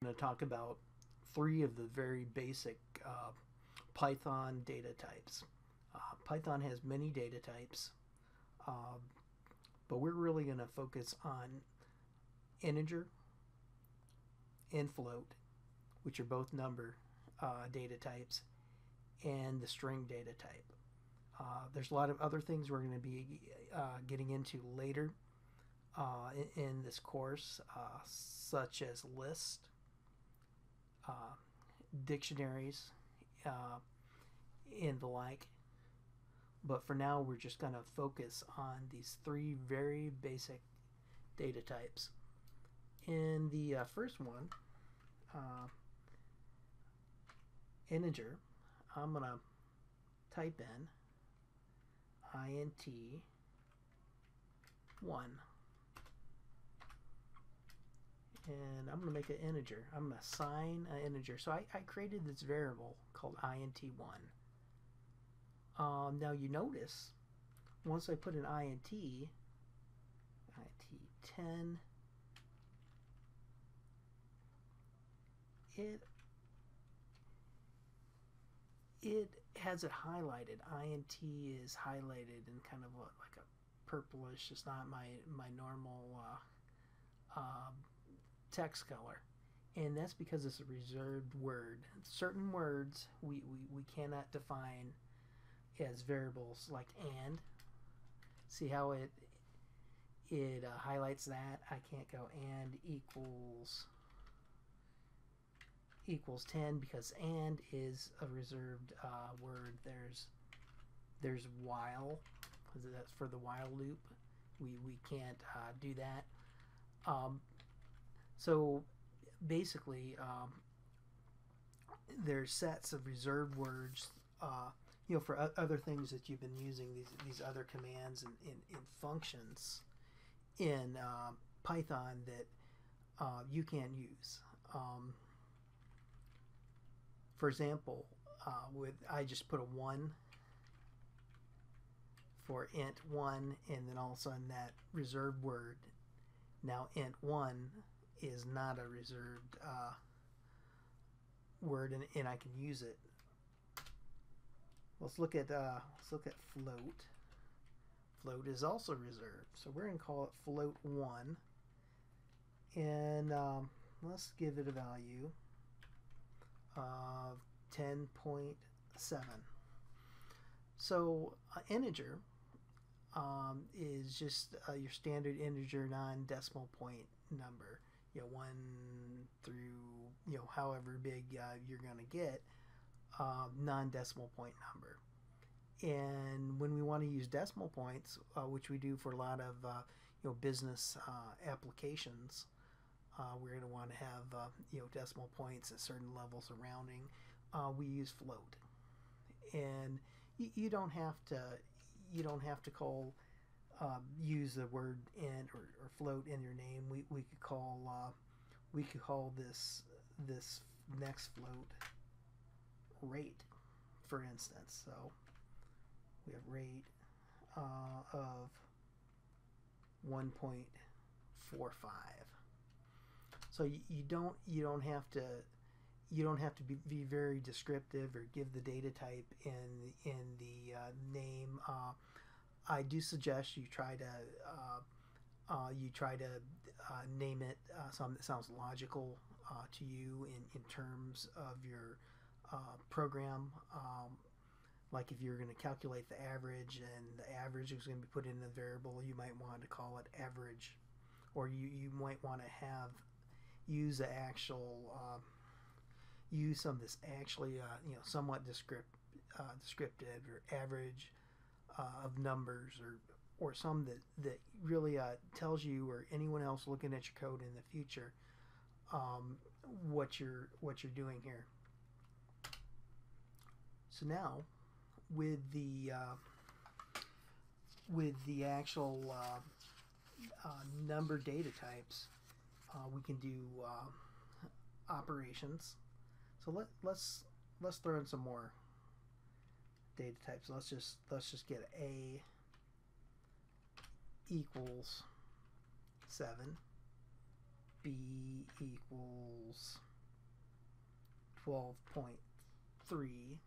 going to talk about three of the very basic Python data types. Python has many data types, uh, but we're really going to focus on integer and float, which are both number data types, and the string data type. There's a lot of other things we're going to be getting into later in this course, such as list, uh, dictionaries, uh, and the like. But for now, we're just going to focus on these three very basic data types. In the first one, uh, integer, I'm going to type in int 1, and I'm going to make an integer. I'm going to assign an integer. So I created this variable called int1. Now you notice once I put an int 10, it has it highlighted. Int is highlighted in kind of like a purplish. It's not my normal text color, and that's because it's a reserved word. Certain words we cannot define as variables, like and. See how it highlights that? I can't go and equals 10 because and is a reserved word. There's while, because that's for the while loop. We can't do that. So basically, there's sets of reserved words. For other things that you've been using, these other commands and functions in Python that you can't use. For example, I just put a 1 for int1, and then all of a sudden that reserved word, now int1 is not a reserved word, and I can use it. Let's look at float. Float is also reserved, so we're going to call it float1, and let's give it a value of 10.7. So integer is just your standard integer non-decimal point number. 1 through however big you're going to get. Non-decimal point number. And when we want to use decimal points, which we do for a lot of business applications, we're going to want to have decimal points at certain levels of rounding. We use float, and you don't have to call use the word int or float in your name. We could call this next float rate, for instance. So we have rate of 1.45. So you don't have to be very descriptive or give the data type in the name. I do suggest you try to name it something that sounds logical to you in terms of your program. Like if you're going to calculate the average, and the average is going to be put in the variable, you might want to call it average, or you might want to use the actual use something that's actually somewhat descriptive, or average of numbers, or some that really tells you or anyone else looking at your code in the future what you're doing here. So now with the actual number data types, we can do operations. So let's throw in some more data types. Let's just get a equals 7, b equals 12.3.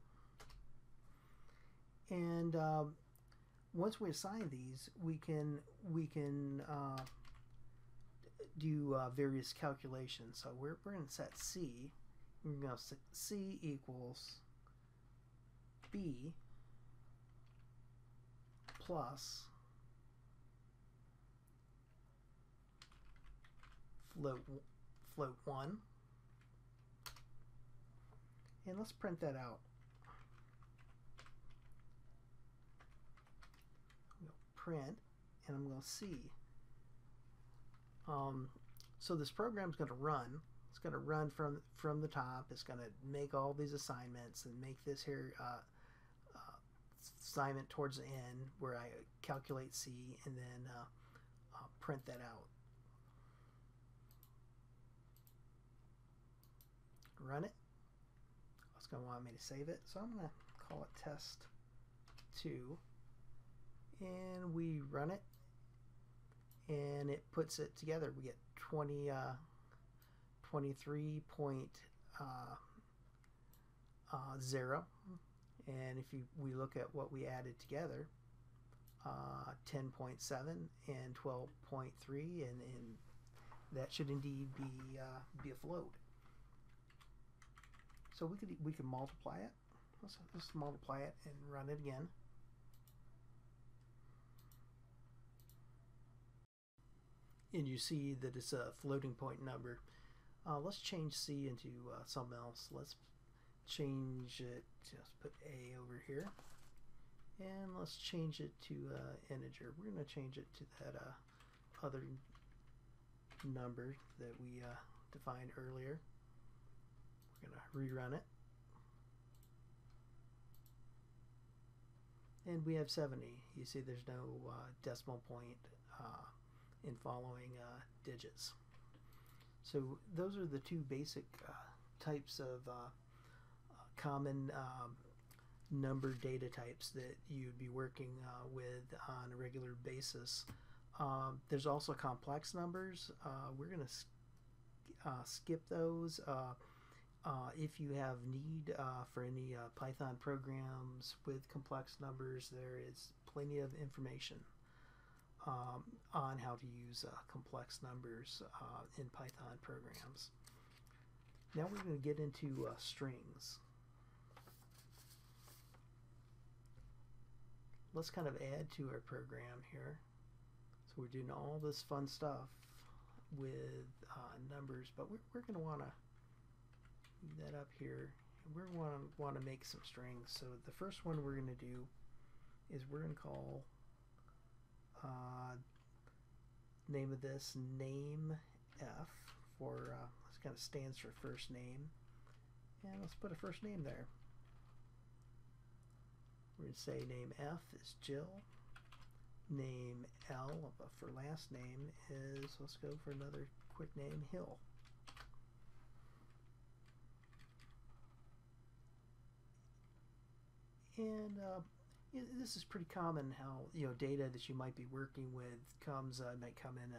And once we assign these, we can do various calculations. So we're going to set C. We're going to set C equals B plus float 1. And let's print that out. Print, and I'm going to see. So this program is going to run. It's going to run from the top. It's going to make all these assignments and make this here assignment towards the end where I calculate C and then print that out. Run it. It's going to want me to save it, so I'm going to call it test 2. And we run it, and it puts it together. We get 23.0, and if we look at what we added together, 10.7 and 12.3, and that should indeed be a float. So we could multiply it. Let's multiply it and run it again. And you see that it's a floating point number. Let's change C into something else. Let's change it, just put A over here. And let's change it to integer. We're going to change it to that other number that we defined earlier. We're going to rerun it. And we have 70. You see there's no decimal point in following digits. So those are the two basic types of common number data types that you'd be working with on a regular basis. There's also complex numbers. We're going to skip those. If you have need for any Python programs with complex numbers, there is plenty of information on how to use complex numbers in Python programs. Now we're going to get into strings. Let's kind of add to our program here. So we're doing all this fun stuff with numbers, but we're going to want to move that up here. And we're going to want to make some strings. So the first one we're going to do is we're going to call name of this name F for this kind of stands for first name, and let's put a first name there. We're going to say name F is Jill, name L for last name is, let's go for another quick name, Hill. And this is pretty common how data that you might be working with might come in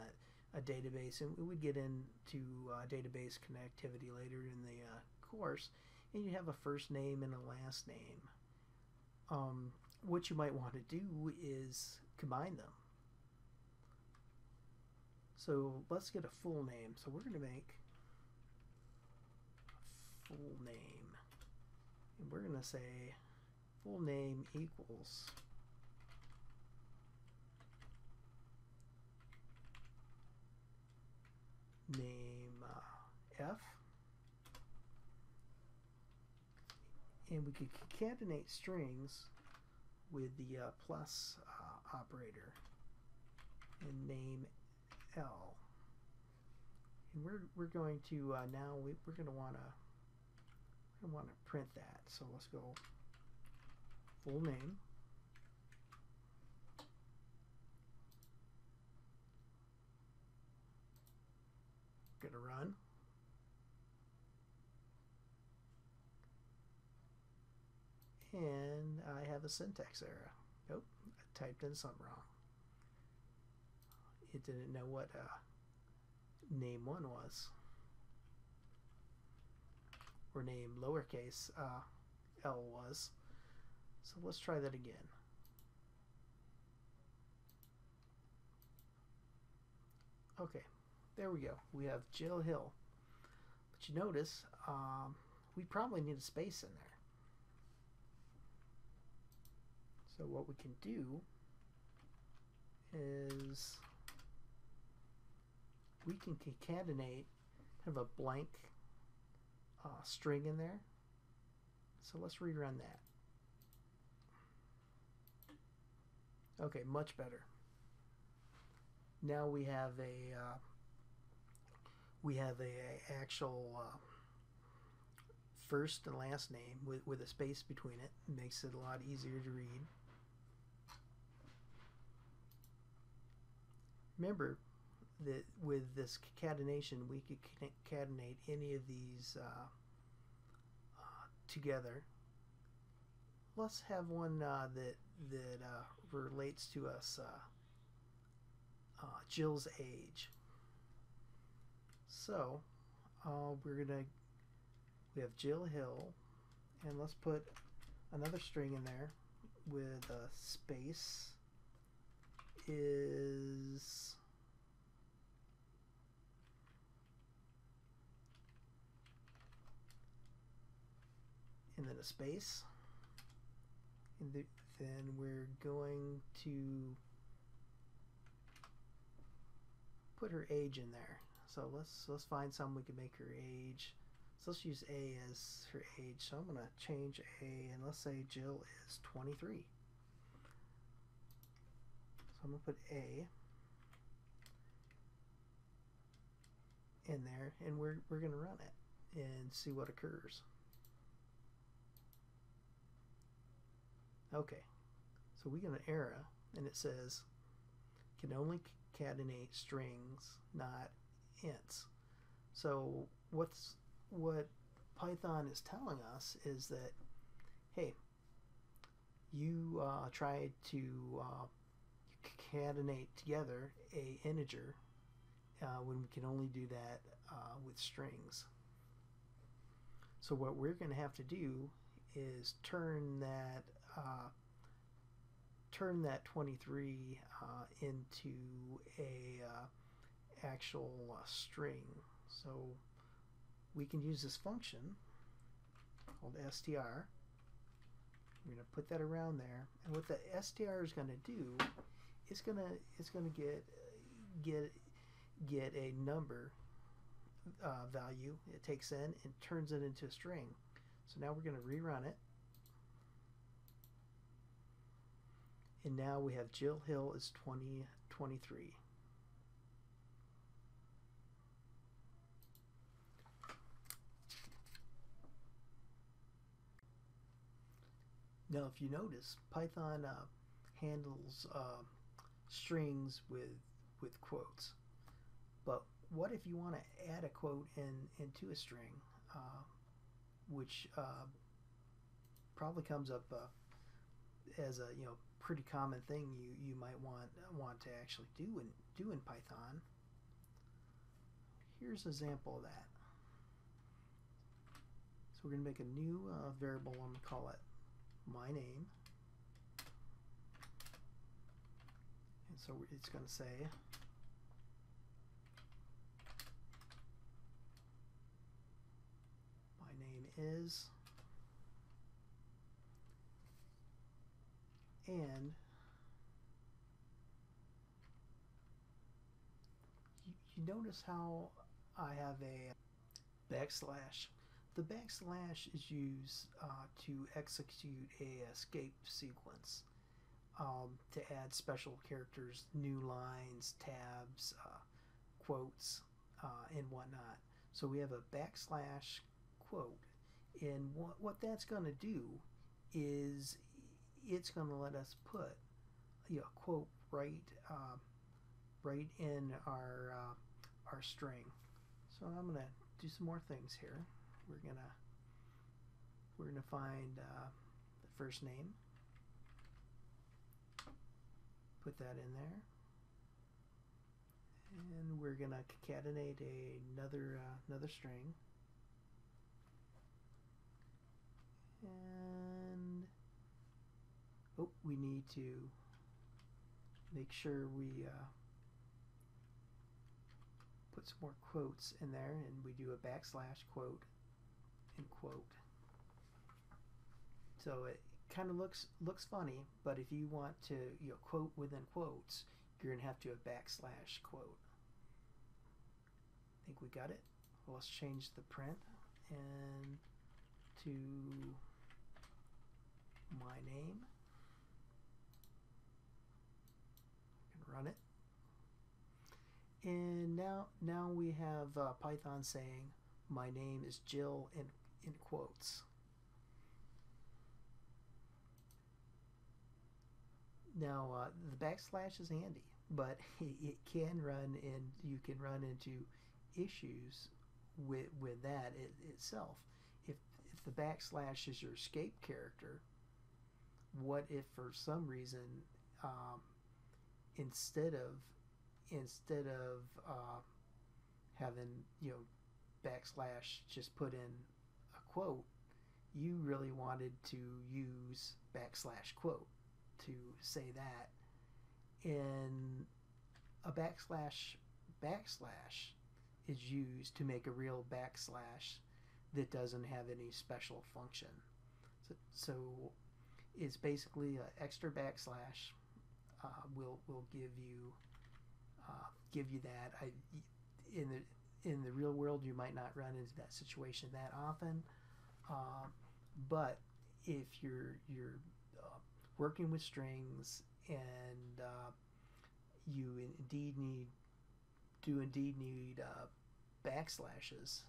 a database, and we would get into database connectivity later in the course, and you have a first name and a last name. What you might want to do is combine them. So let's get a full name. So we're going to make a full name, and we're going to say full name equals name F, and we could concatenate strings with the plus operator and name L, and we're going to now we're going to want to print that. So let's go full name, going to run, and I have a syntax error. Nope, I typed in something wrong. It didn't know what name 1 was. or name lowercase l was. So let's try that again. Okay, there we go. We have Jill Hill. But you notice we probably need a space in there. So what we can do is we can concatenate kind of a blank string in there. So let's rerun that. Okay, much better. Now we have a actual first and last name with a space between it. It makes it a lot easier to read. Remember that with this concatenation, we could concatenate any of these together. Let's have one that relates to us. Jill's age. So we have Jill Hill, and let's put another string in there with a space. Is and then a space, and then we're going to put her age in there. So let's find some we can make her age. So let's use A as her age. So I'm gonna change A, and let's say Jill is 23. So I'm gonna put A in there, and we're gonna run it and see what occurs. Okay, so we get an error, and it says can only concatenate strings, not ints. So what Python is telling us is that, hey, you tried to concatenate together a integer when we can only do that with strings. So what we're going to have to do is turn that 23 into a actual string. So we can use this function called str. We're going to put that around there, and what the str is going to do, it's going to get a number value it takes in and turns it into a string. So now we're going to rerun it, and now we have Jill Hill is 2023. Now, if you notice, Python handles strings with quotes. But what if you want to add a quote into a string, which probably comes up as a pretty common thing you might want to actually do in Python. Here's an example of that. So we're going to make a new variable. I'm going to call it my name, and so it's going to say my name is, and you notice how I have a backslash. The backslash is used to execute a escape sequence, to add special characters, new lines, tabs, quotes, and whatnot. So we have a backslash quote, and what that's going to do is it's going to let us put a quote right in our string. So I'm going to do some more things here. We're gonna find the first name, put that in there, and we're gonna concatenate another string, we need to make sure we put some more quotes in there, and we do a backslash quote and quote. So it kind of looks funny, but if you want to quote within quotes, you're gonna have to do a backslash quote. I think we got it. Well, let's change the print and to my name and run it. And now we have Python saying my name is Jill in quotes. Now the backslash is handy, but it can run, and you can run into issues with that itself. If the backslash is your escape character, what if for some reason instead of having backslash just put in a quote, you really wanted to use backslash quote to say that, and a backslash is used to make a real backslash that doesn't have any special function. So it's basically an extra backslash. Will give you that. In the real world, you might not run into that situation that often, but if you're working with strings and you indeed need backslashes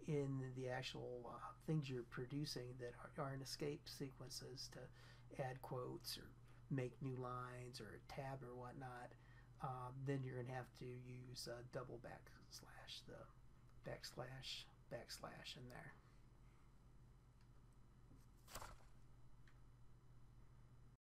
in the actual things you're producing that aren't escape sequences to add quotes or make new lines or a tab or whatnot, then you're going to have to use double backslash, the backslash in there.